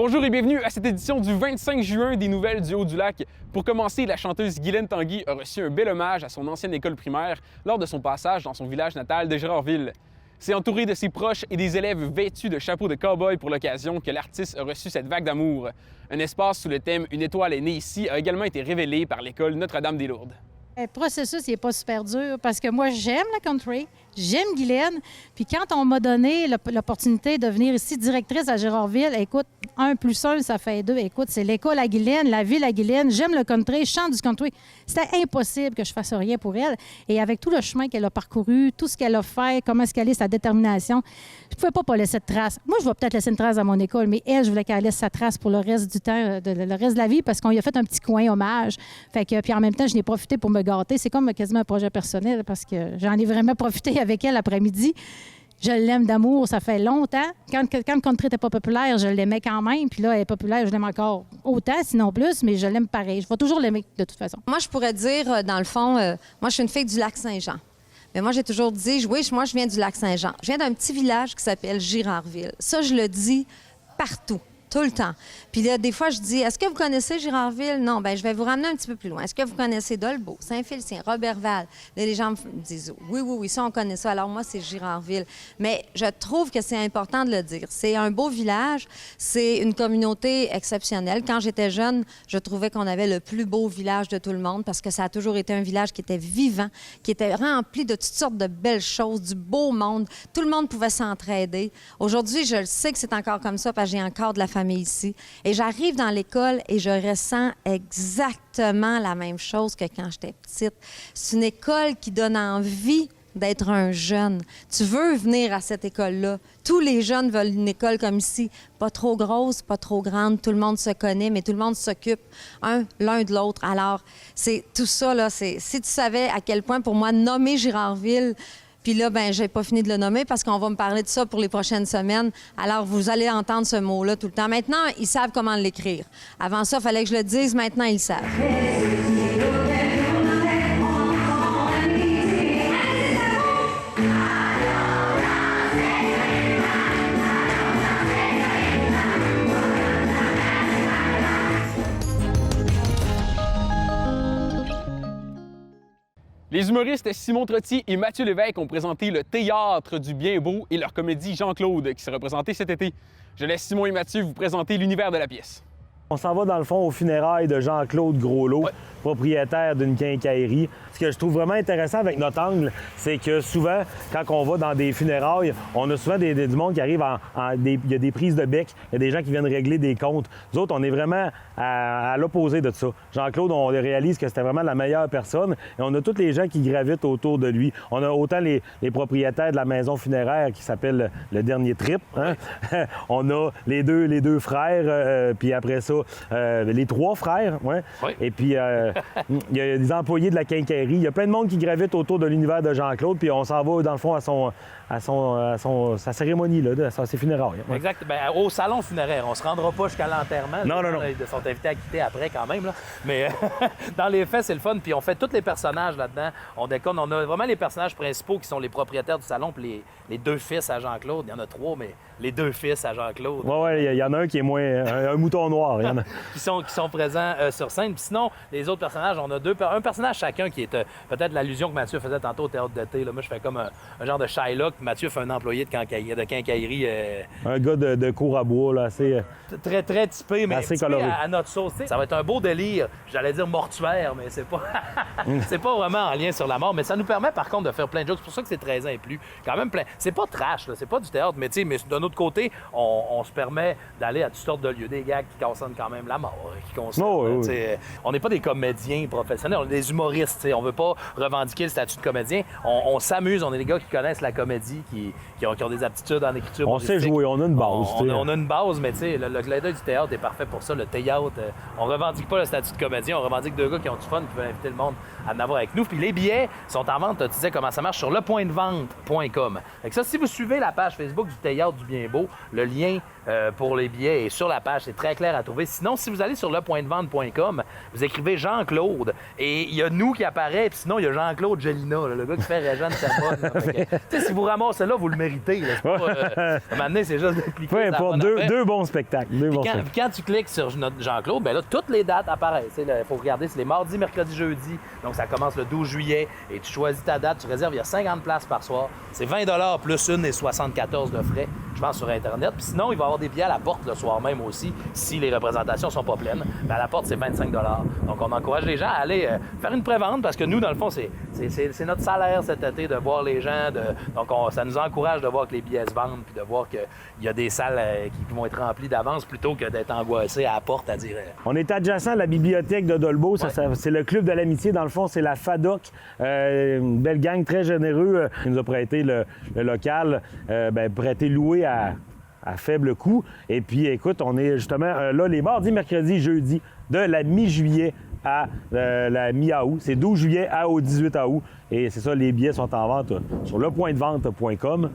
Bonjour et bienvenue à cette édition du 25 juin des Nouvelles du Haut-du-Lac. Pour commencer, la chanteuse Guylaine Tanguy a reçu un bel hommage à son ancienne école primaire lors de son passage dans son village natal de Gérardville. C'est entouré de ses proches et des élèves vêtus de chapeaux de cow-boy pour l'occasion que l'artiste a reçu cette vague d'amour. Un espace sous le thème « Une étoile est née ici » a également été révélé par l'école Notre-Dame-des-Lourdes. Le processus n'est pas super dur parce que moi, j'aime la country, j'aime Guylaine. Puis quand on m'a donné l'opportunité de venir ici directrice à Gérardville, écoute, 1 + 1, ça fait 2. Écoute, c'est l'école à Guylaine, la ville à Guylaine. J'aime le country, je chante du country. C'était impossible que je fasse rien pour elle. Et avec tout le chemin qu'elle a parcouru, tout ce qu'elle a fait, comment est-ce qu'elle est, sa détermination, je ne pouvais pas laisser de trace. Moi, je vais peut-être laisser une trace à mon école, mais elle, je voulais qu'elle laisse sa trace pour le reste du temps, le reste de la vie, parce qu'on lui a fait un petit coin hommage. Fait que, puis en même temps, je n'ai profité pour me gâter. C'est comme quasiment un projet personnel parce que j'en ai vraiment profité avec elle l'après-midi. Je l'aime d'amour, ça fait longtemps. Quand le country n'était pas populaire, je l'aimais quand même. Puis là, elle est populaire, je l'aime encore autant, sinon plus, mais je l'aime pareil. Je vais toujours l'aimer de toute façon. Moi, je pourrais dire, dans le fond, moi, je suis une fille du Lac-Saint-Jean. Mais moi, j'ai toujours dit, oui, moi, je viens du Lac-Saint-Jean. Je viens d'un petit village qui s'appelle Gérardville. Ça, je le dis partout. Tout le temps. Puis là, des fois, je dis, est-ce que vous connaissez Gérardville? Non, bien, je vais vous ramener un petit peu plus loin. Est-ce que vous connaissez Dolbeau, Saint-Félicien, Roberval? Là, les gens me disent, oui, ça, on connaît ça. Alors moi, c'est Gérardville. Mais je trouve que c'est important de le dire. C'est un beau village. C'est une communauté exceptionnelle. Quand j'étais jeune, je trouvais qu'on avait le plus beau village de tout le monde parce que ça a toujours été un village qui était vivant, qui était rempli de toutes sortes de belles choses, du beau monde. Tout le monde pouvait s'entraider. Aujourd'hui, je le sais que c'est encore comme ça parce que j'ai encore de la famille ici. Et j'arrive dans l'école et je ressens exactement la même chose que quand j'étais petite. C'est une école qui donne envie d'être un jeune. Tu veux venir à cette école-là. Tous les jeunes veulent une école comme ici. Pas trop grosse, pas trop grande. Tout le monde se connaît, mais tout le monde s'occupe l'un de l'autre. Alors, c'est tout ça, là. Si tu savais à quel point, pour moi, nommer Gérardville, puis là, ben, j'ai pas fini de le nommer parce qu'on va me parler de ça pour les prochaines semaines. Alors, vous allez entendre ce mot-là tout le temps. Maintenant, ils savent comment l'écrire. Avant ça, il fallait que je le dise. Maintenant, ils savent. Les humoristes Simon Trottier et Mathieu Lévesque ont présenté le Théâtre du bien beau et leur comédie Jean-Claude qui s'est représentée cet été. Je laisse Simon et Mathieu vous présenter l'univers de la pièce. On s'en va dans le fond aux funérailles de Jean-Claude Groslot, propriétaire d'une quincaillerie. Ce que je trouve vraiment intéressant avec notre angle, c'est que souvent, quand on va dans des funérailles, on a souvent du monde qui arrive il y a des prises de bec, il y a des gens qui viennent régler des comptes. Nous autres, on est vraiment à l'opposé de ça. Jean-Claude, on réalise que c'était vraiment la meilleure personne et on a tous les gens qui gravitent autour de lui. On a autant les propriétaires de la maison funéraire qui s'appelle le Dernier Trip. Hein? On a les deux frères, puis après ça, les 3 frères. Ouais. Oui. Et puis, il y a des employés de la quincaillerie. Il y a plein de monde qui gravite autour de l'univers de Jean-Claude, puis on s'en va, dans le fond, à sa cérémonie, là, à ses funérailles. Ouais. Exact. Bien, au salon funéraire. On se rendra pas jusqu'à l'enterrement. Non. Ils sont invités à quitter après, quand même. Là. Mais dans les faits, c'est le fun. Puis on fait tous les personnages là-dedans. On déconne. On a vraiment les personnages principaux qui sont les propriétaires du salon, puis les 2 fils à Jean-Claude. Il y en a 3, mais les 2 fils à Jean-Claude. Oui, il y en a un qui est moins... un mouton noir. Il y en a. qui sont présents sur scène. Puis sinon, les autres personnages, on a un personnage chacun qui est peut-être l'allusion que Mathieu faisait tantôt au théâtre d'été. Là. Moi, je fais comme un genre de Shylock. Mathieu fait un employé de quincaillerie. Un gars de cour à bois, là, assez... Très, très typé, mais assez coloré. À notre sauce. Ça va être un beau délire. J'allais dire mortuaire, mais c'est pas... c'est pas vraiment en lien sur la mort. Mais ça nous permet, par contre, de faire plein de jokes. C'est pour ça que c'est 13 ans et plus. Quand même plein. C'est pas trash, là. C'est pas du théâtre, mais d'un autre côté, on se permet d'aller à toutes sortes de lieux. Des gars qui concernent quand même la mort. On n'est pas des comédiens professionnels. On est des humoristes. On veut pas revendiquer le statut de comédien. On s'amuse. On est des gars qui connaissent la comédie, qui ont des aptitudes en écriture. On sait jouer. On a une base. On a une base, mais le clin d'œil du théâtre est parfait pour ça. Le théâtre, on revendique pas le statut de comédien. On revendique 2 gars qui ont du fun, qui veulent inviter le monde à en avoir avec nous. Puis les billets sont en vente. Tu disais comment ça marche sur lepointdevente.com. Fait ça, si vous suivez la page Facebook du Théâtre du bien beau, le lien pour les billets est sur la page. C'est très clair à trouver. trouver. Sinon, si vous allez sur lepointdevente.com, vous écrivez Jean-Claude et il y a nous qui apparaît, puis sinon, il y a Jean-Claude Gelina, là, le gars qui fait Régent de Sabonne. Si vous ramassez là, vous le méritez. Là. C'est pas, à un moment donné, c'est juste de cliquer. Peu importe, deux bons spectacles. Quand tu cliques sur notre Jean-Claude, ben là, toutes les dates apparaissent. Il faut regarder, c'est les mardis, mercredis, jeudi. Donc, ça commence le 12 juillet et tu choisis ta date, tu réserves, il y a 50 places par soir. C'est 20 plus une et 74 de frais, je pense, sur Internet. Puis sinon, il va y avoir des billets à la porte le soir même aussi, si les représentations sont pas pleines. Mais à la porte, c'est 25 Donc, on encourage les gens à aller faire une prévente parce que nous, dans le fond, c'est notre salaire cet été de voir les gens. Donc, ça nous encourage de voir que les billets se vendent puis de voir qu'il y a des salles qui vont être remplies d'avance plutôt que d'être angoissés à la porte à dire... On est adjacent à la bibliothèque de Dolbeau. C'est le club de l'amitié. Dans le fond, c'est la FADOC. Une belle gang très généreux qui nous a prêté le local, prêté loué à faible coût. Et puis, écoute, on est justement là les mardis, mercredis, jeudis de la mi-juillet à la mi-août. C'est 12 juillet au 18 août. Et c'est ça, les billets sont en vente sur lepointdevente.com.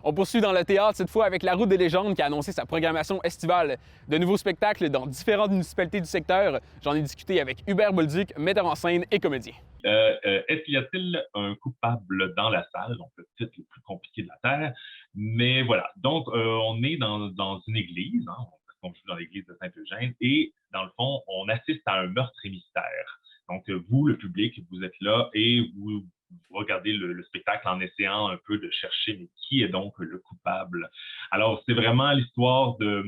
On poursuit dans le théâtre, cette fois avec La Route des légendes qui a annoncé sa programmation estivale. De nouveaux spectacles dans différentes municipalités du secteur. J'en ai discuté avec Hubert Bolduc, metteur en scène et comédien. Y a-t-il un coupable dans la salle? Donc, le titre le plus compliqué de la Terre. Mais voilà. Donc, on est dans une église, hein, on joue dans l'église de Saint-Eugène, et dans le fond, on assiste à un meurtre et mystère. Donc, vous, le public, vous êtes là et vous regardez le spectacle en essayant un peu de chercher mais qui est donc le coupable. Alors, c'est vraiment l'histoire de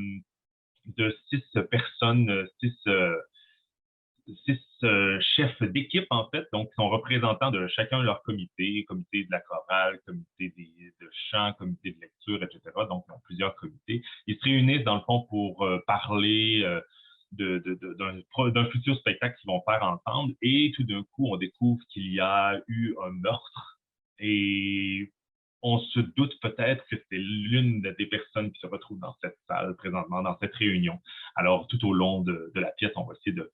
6 personnes, 6 chefs d'équipe, en fait, donc qui sont représentants de chacun de leur comité de la chorale, comité de chant, comité de lecture, etc. Donc, ils ont plusieurs comités. Ils se réunissent, dans le fond, pour parler d'un futur spectacle qu'ils vont faire ensemble. Et tout d'un coup, on découvre qu'il y a eu un meurtre et on se doute peut-être que c'est l'une des personnes qui se retrouve dans cette salle présentement, dans cette réunion. Alors, tout au long de la pièce, on va essayer de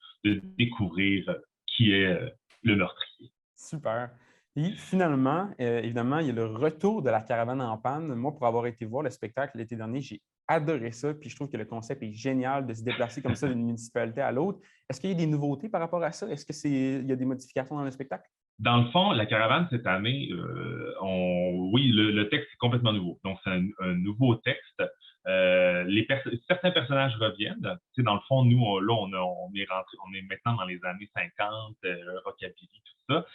découvrir qui est le meurtrier. Super. Et finalement, évidemment, il y a le retour de la caravane en panne. Moi, pour avoir été voir le spectacle l'été dernier, j'ai adoré ça. Puis je trouve que le concept est génial de se déplacer comme ça d'une municipalité à l'autre. Est-ce qu'il y a des nouveautés par rapport à ça? Est-ce qu'il y a des modifications dans le spectacle? Dans le fond, la caravane, cette année, oui, le texte est complètement nouveau. Donc, c'est un nouveau texte. Certains personnages reviennent. Tu sais, dans le fond, nous, on est maintenant dans les années 50, rockabilly, tout ça.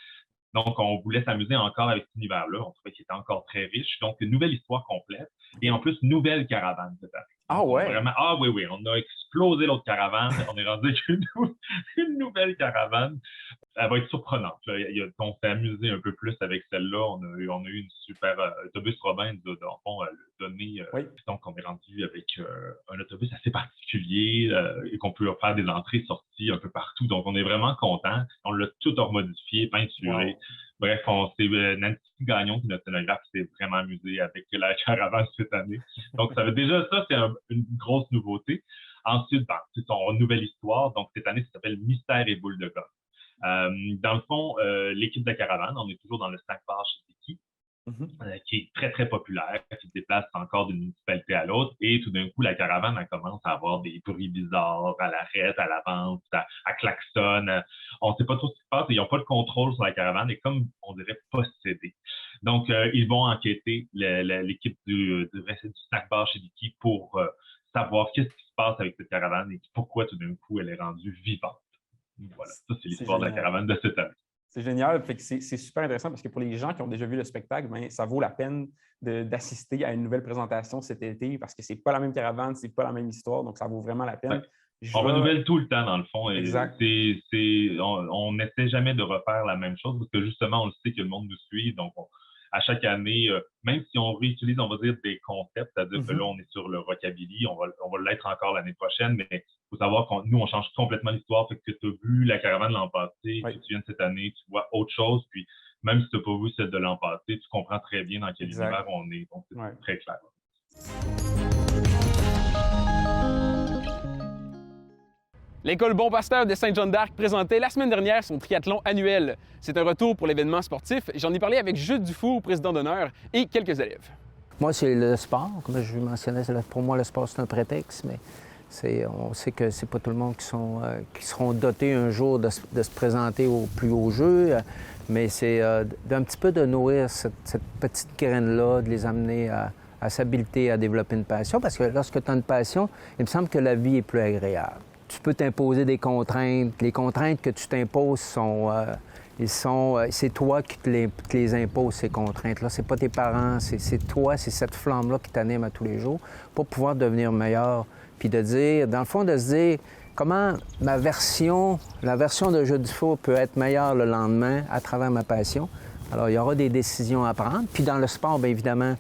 Donc, on voulait s'amuser encore avec cet univers-là. On trouvait qu'il était encore très riche. Donc, une nouvelle histoire complète. Et en plus, nouvelle caravane cette année. Ah ouais? Vraiment, oui. On a explosé l'autre caravane. On est rendu avec une nouvelle caravane. Elle va être surprenante. On s'est amusé un peu plus avec celle-là. On a eu une super autobus Robin nous a donné. Oui. Donc, on est rendu avec un autobus assez particulier et qu'on peut faire des entrées-sorties un peu partout. Donc, on est vraiment content. On l'a tout remodifié, peinturé. Wow. Bref, c'est Nancy Gagnon, qui est notre scénographe, qui s'est vraiment amusé avec la caravane cette année. Donc, ça c'est une grosse nouveauté. Ensuite, c'est son nouvelle histoire. Donc, cette année, ça s'appelle Mystère et boule de gomme. Dans le fond, l'équipe de la caravane, on est toujours dans le snack bar chez Vicky, qui est très, très populaire, qui se déplace encore d'une municipalité à l'autre. Et tout d'un coup, la caravane, elle commence à avoir des bruits bizarres, à l'arrête, à l'avance, à klaxonne. On ne sait pas trop ce qui se passe. Ils n'ont pas de contrôle sur la caravane et comme on dirait possédés. Donc, ils vont enquêter l'équipe du snack bar chez Vicky pour savoir qu'est-ce qui se passe avec cette caravane et pourquoi tout d'un coup, elle est rendue vivante. Voilà, ça, c'est l'histoire de la caravane de cette année. C'est génial. Fait que c'est super intéressant parce que pour les gens qui ont déjà vu le spectacle, ça vaut la peine d'assister à une nouvelle présentation cet été parce que c'est pas la même caravane, c'est pas la même histoire, donc ça vaut vraiment la peine. Ouais. On renouvelle tout le temps, dans le fond. Exact. On n'essaie jamais de refaire la même chose parce que justement, on le sait que le monde nous suit, donc à chaque année, même si on réutilise, on va dire, des concepts, c'est-à-dire que là, on est sur le rockabilly, on va l'être encore l'année prochaine, mais il faut savoir que nous, on change complètement l'histoire. Fait que tu as vu la caravane l'an passé, que tu viens de cette année, tu vois autre chose, puis même si tu n'as pas vu celle de l'an passé, tu comprends très bien dans quel univers on est. Donc, c'est très clair. L'école Bon Pasteur de Sainte-Jeanne-d'Arc présentait la semaine dernière son triathlon annuel. C'est un retour pour l'événement sportif. J'en ai parlé avec Jude Dufour, président d'honneur, et quelques élèves. Moi, c'est le sport. Comme je mentionnais, pour moi, le sport, c'est un prétexte, mais on sait que c'est pas tout le monde qui seront dotés un jour de se présenter au plus haut jeu, mais c'est d'un petit peu de nourrir cette petite graine-là, de les amener à s'habiliter à développer une passion, parce que lorsque tu as une passion, il me semble que la vie est plus agréable. Tu peux t'imposer des contraintes. Les contraintes que tu t'imposes c'est toi qui te les imposes, ces contraintes-là. C'est pas tes parents, c'est toi, c'est cette flamme-là qui t'anime à tous les jours pour pouvoir devenir meilleur. Puis de dire, dans le fond, de se dire comment la version de jeu du foot peut être meilleure le lendemain à travers ma passion. Alors, il y aura des décisions à prendre. Puis dans le sport, bien évidemment,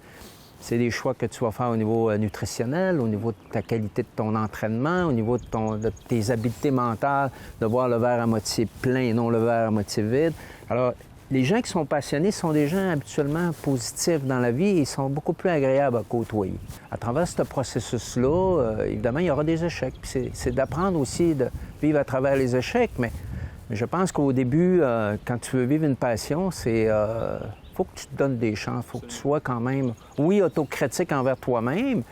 c'est des choix que tu vas faire au niveau nutritionnel, au niveau de ta qualité de ton entraînement, au niveau de tes habiletés mentales, de voir le verre à moitié plein et non le verre à moitié vide. Alors, les gens qui sont passionnés sont des gens habituellement positifs dans la vie et sont beaucoup plus agréables à côtoyer. À travers ce processus-là, évidemment, il y aura des échecs. Puis c'est d'apprendre aussi de vivre à travers les échecs, mais je pense qu'au début, quand tu veux vivre une passion, c'est... faut que tu te donnes des chances, il faut que tu sois quand même, oui, autocritique envers toi-même,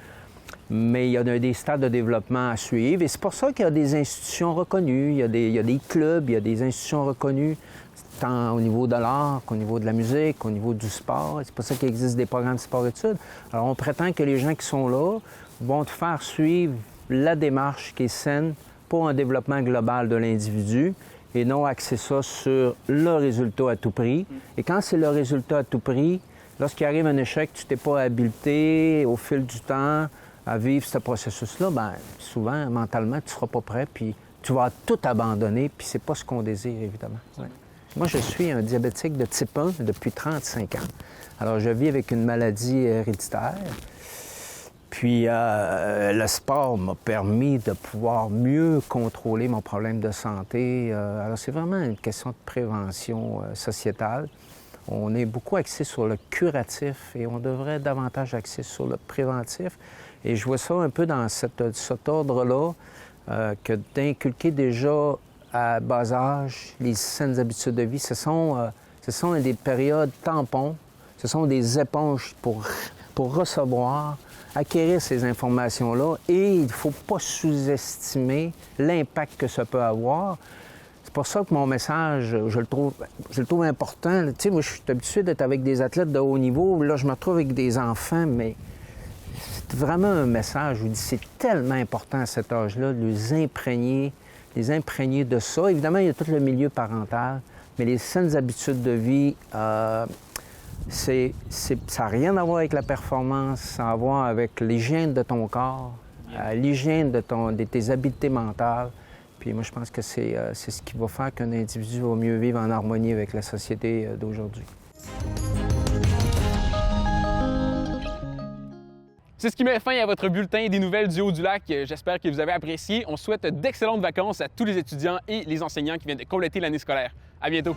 mais il y a des stades de développement à suivre. Et c'est pour ça qu'il y a des institutions reconnues, il y a des clubs, il y a des institutions reconnues, tant au niveau de l'art qu'au niveau de la musique, au niveau du sport. C'est pour ça qu'il existe des programmes de sport-études. Alors, on prétend que les gens qui sont là vont te faire suivre la démarche qui est saine pour un développement global de l'individu et non axer ça sur le résultat à tout prix. Et quand c'est le résultat à tout prix, lorsqu'il arrive un échec, tu t'es pas habilité au fil du temps à vivre ce processus-là, bien, souvent, mentalement, tu ne seras pas prêt, puis tu vas tout abandonner, puis c'est pas ce qu'on désire, évidemment. Ouais. Moi, je suis un diabétique de type 1 depuis 35 ans. Alors, je vis avec une maladie héréditaire. Puis, le sport m'a permis de pouvoir mieux contrôler mon problème de santé. Alors, c'est vraiment une question de prévention sociétale. On est beaucoup axé sur le curatif et on devrait davantage axer sur le préventif. Et je vois ça un peu dans cet ordre-là, que d'inculquer déjà à bas âge les saines habitudes de vie. Ce sont des périodes tampons, ce sont des éponges pour recevoir, acquérir ces informations-là. Et il ne faut pas sous-estimer l'impact que ça peut avoir. C'est pour ça que mon message, je le trouve important. Tu sais, moi, je suis habitué d'être avec des athlètes de haut niveau. Là, je me retrouve avec des enfants, mais c'est vraiment un message. Je vous dis, c'est tellement important à cet âge-là de les imprégner de ça. Évidemment, il y a tout le milieu parental, mais les saines habitudes de vie, ça n'a rien à voir avec la performance, ça a à voir avec l'hygiène de ton corps, l'hygiène de tes habiletés mentales. Puis moi, je pense que c'est ce qui va faire qu'un individu va mieux vivre en harmonie avec la société d'aujourd'hui. C'est ce qui met fin à votre bulletin des nouvelles du Haut-du-Lac. J'espère que vous avez apprécié. On souhaite d'excellentes vacances à tous les étudiants et les enseignants qui viennent de compléter l'année scolaire. À bientôt!